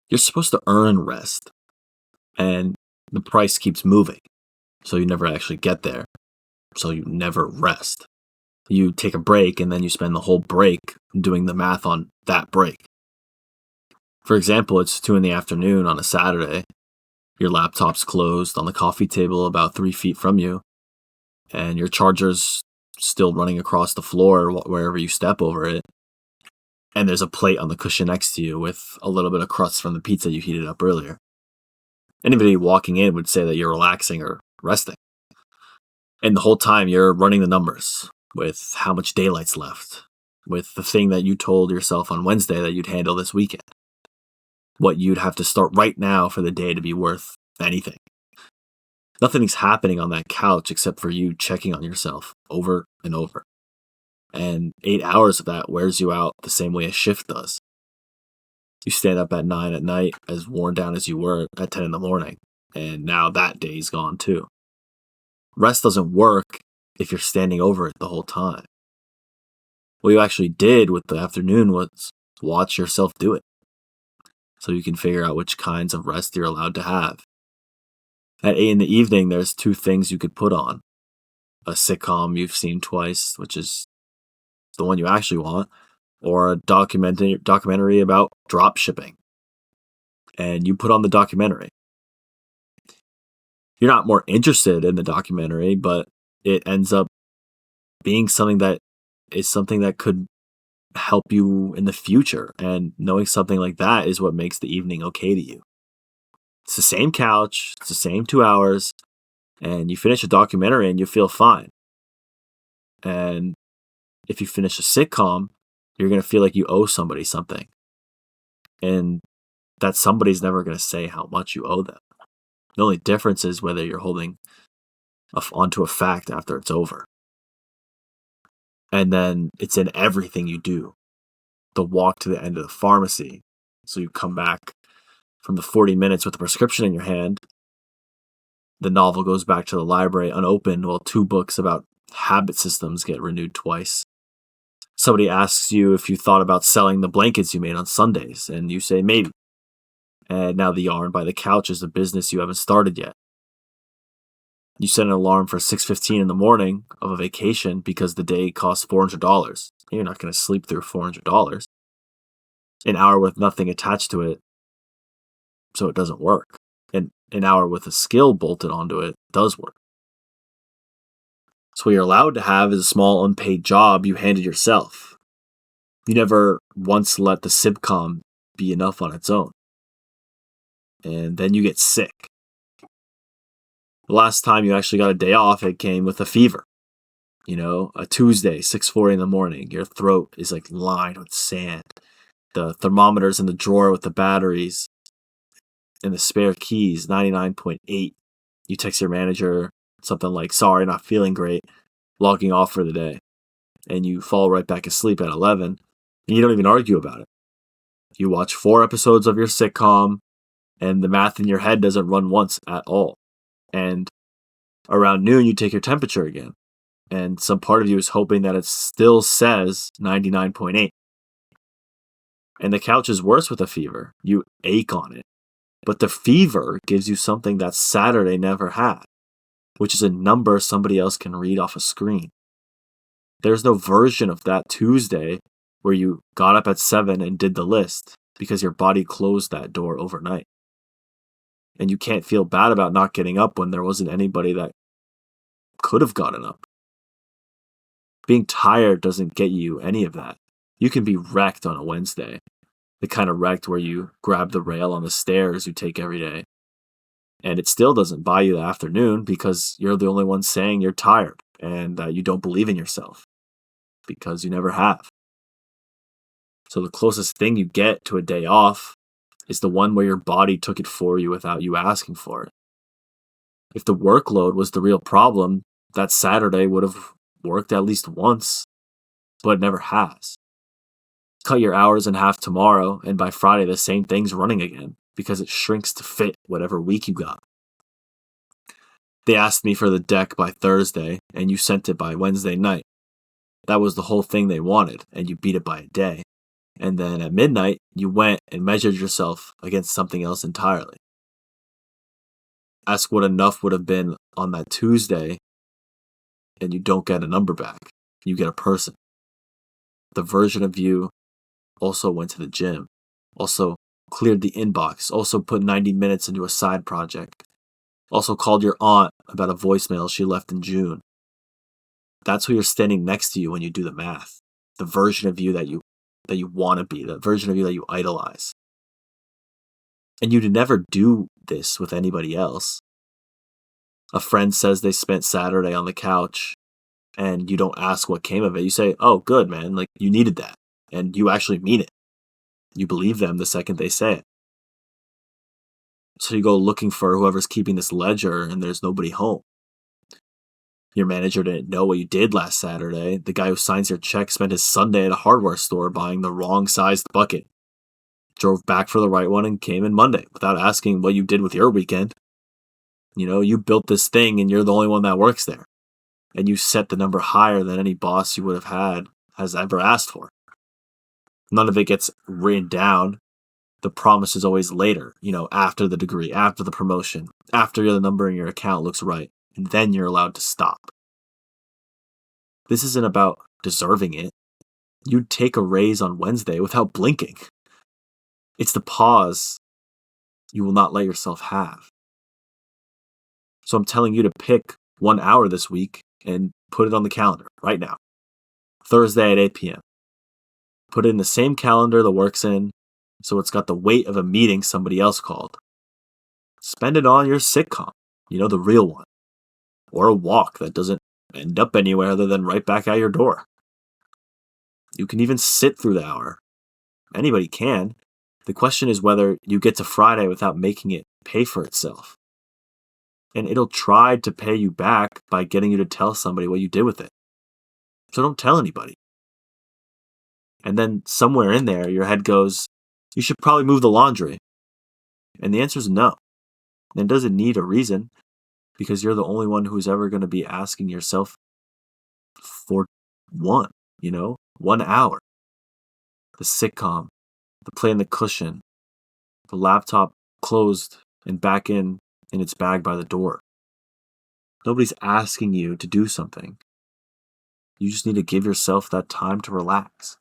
You're supposed to earn rest, and the price keeps moving, so you never actually get there, so you never rest. You take a break, and then you spend the whole break doing the math on that break. For example, it's 2 in the afternoon on a Saturday. Your laptop's closed on the coffee table about 3 feet from you, and your charger's still running across the floor wherever you step over it. And there's a plate on the cushion next to you with a little bit of crust from the pizza you heated up earlier. Anybody walking in would say that you're relaxing or resting. And the whole time you're running the numbers with how much daylight's left, with the thing that you told yourself on Wednesday that you'd handle this weekend, what you'd have to start right now for the day to be worth anything. Nothing's happening on that couch except for you checking on yourself over and over. And 8 hours of that wears you out the same way a shift does. You stand up at 9 at night as worn down as you were at 10 in the morning, and now that day's gone too. Rest doesn't work if you're standing over it the whole time. What you actually did with the afternoon was watch yourself do it, so you can figure out which kinds of rest you're allowed to have. At 8 in the evening, there's 2 things you could put on. A sitcom you've seen twice, which is the one you actually want, or a documentary about drop shipping. And you put on the documentary. You're not more interested in the documentary, but it ends up being something that could help you in the future. And knowing something like that is what makes the evening okay to you. It's the same couch, it's the same 2 hours, and you finish a documentary and you feel fine. And if you finish a sitcom, you're going to feel like you owe somebody something. And that somebody's never going to say how much you owe them. The only difference is whether you're holding onto a fact after it's over. And then it's in everything you do. The walk to the end of the pharmacy. So you come back from the 40 minutes with a prescription in your hand. The novel goes back to the library unopened while 2 books about habit systems get renewed twice. Somebody asks you if you thought about selling the blankets you made on Sundays, and you say maybe. And now the yarn by the couch is a business you haven't started yet. You set an alarm for 6:15 in the morning of a vacation because the day costs $400. You're not going to sleep through $400. An hour with nothing attached to it, so it doesn't work. And an hour with a skill bolted onto it does work. So what you're allowed to have is a small unpaid job you handed yourself. You never once let the sitcom be enough on its own. And then you get sick. The last time you actually got a day off, it came with a fever. A Tuesday, 6:40 in the morning. Your throat is like lined with sand. The thermometer's in the drawer with the batteries and the spare keys, 99.8. You text your manager something like, sorry, not feeling great, logging off for the day. And you fall right back asleep at 11, and you don't even argue about it. You watch 4 episodes of your sitcom, and the math in your head doesn't run once at all. And around noon, you take your temperature again. And some part of you is hoping that it still says 99.8. And the couch is worse with a fever. You ache on it. But the fever gives you something that Saturday never had, which is a number somebody else can read off a screen. There's no version of that Tuesday where you got up at 7 and did the list because your body closed that door overnight. And you can't feel bad about not getting up when there wasn't anybody that could have gotten up. Being tired doesn't get you any of that. You can be wrecked on a Wednesday. The kind of wrecked where you grab the rail on the stairs you take every day. And it still doesn't buy you the afternoon because you're the only one saying you're tired and that you don't believe in yourself because you never have. So the closest thing you get to a day off is the one where your body took it for you without you asking for it. If the workload was the real problem, that Saturday would have worked at least once, but it never has. Cut your hours in half tomorrow, and by Friday the same thing's running again because it shrinks to fit whatever week you got. They asked me for the deck by Thursday, and you sent it by Wednesday night. That was the whole thing they wanted, and you beat it by a day. And then at midnight, you went and measured yourself against something else entirely. Ask what enough would have been on that Tuesday, and you don't get a number back. You get a person. The version of you also went to the gym, also cleared the inbox, also put 90 minutes into a side project, also called your aunt about a voicemail she left in June. That's who you're standing next to you when you do the math. The version of you that you want to be, the version of you that you idolize. And you'd never do this with anybody else. A friend says they spent Saturday on the couch, and you don't ask what came of it. You say, oh, good, man. Like, you needed that. And you actually mean it. You believe them the second they say it. So you go looking for whoever's keeping this ledger, and there's nobody home. Your manager didn't know what you did last Saturday. The guy who signs your check spent his Sunday at a hardware store buying the wrong sized bucket. Drove back for the right one and came in Monday without asking what you did with your weekend. You built this thing and you're the only one that works there. And you set the number higher than any boss you would have had has ever asked for. None of it gets written down. The promise is always later, after the degree, after the promotion, after the number in your account looks right, and then you're allowed to stop. This isn't about deserving it. You'd take a raise on Wednesday without blinking. It's the pause you will not let yourself have. So I'm telling you to pick 1 hour this week and put it on the calendar right now. Thursday at 8 p.m. Put it in the same calendar the work's in, so it's got the weight of a meeting somebody else called. Spend it on your sitcom, the real one. Or a walk that doesn't end up anywhere other than right back at your door. You can even sit through the hour. Anybody can. The question is whether you get to Friday without making it pay for itself. And it'll try to pay you back by getting you to tell somebody what you did with it. So don't tell anybody. And then somewhere in there, your head goes, you should probably move the laundry. And the answer is no. And it doesn't need a reason, because you're the only one who's ever going to be asking yourself for 1 hour. The sitcom, the play in the cushion, the laptop closed and back in its bag by the door. Nobody's asking you to do something. You just need to give yourself that time to relax.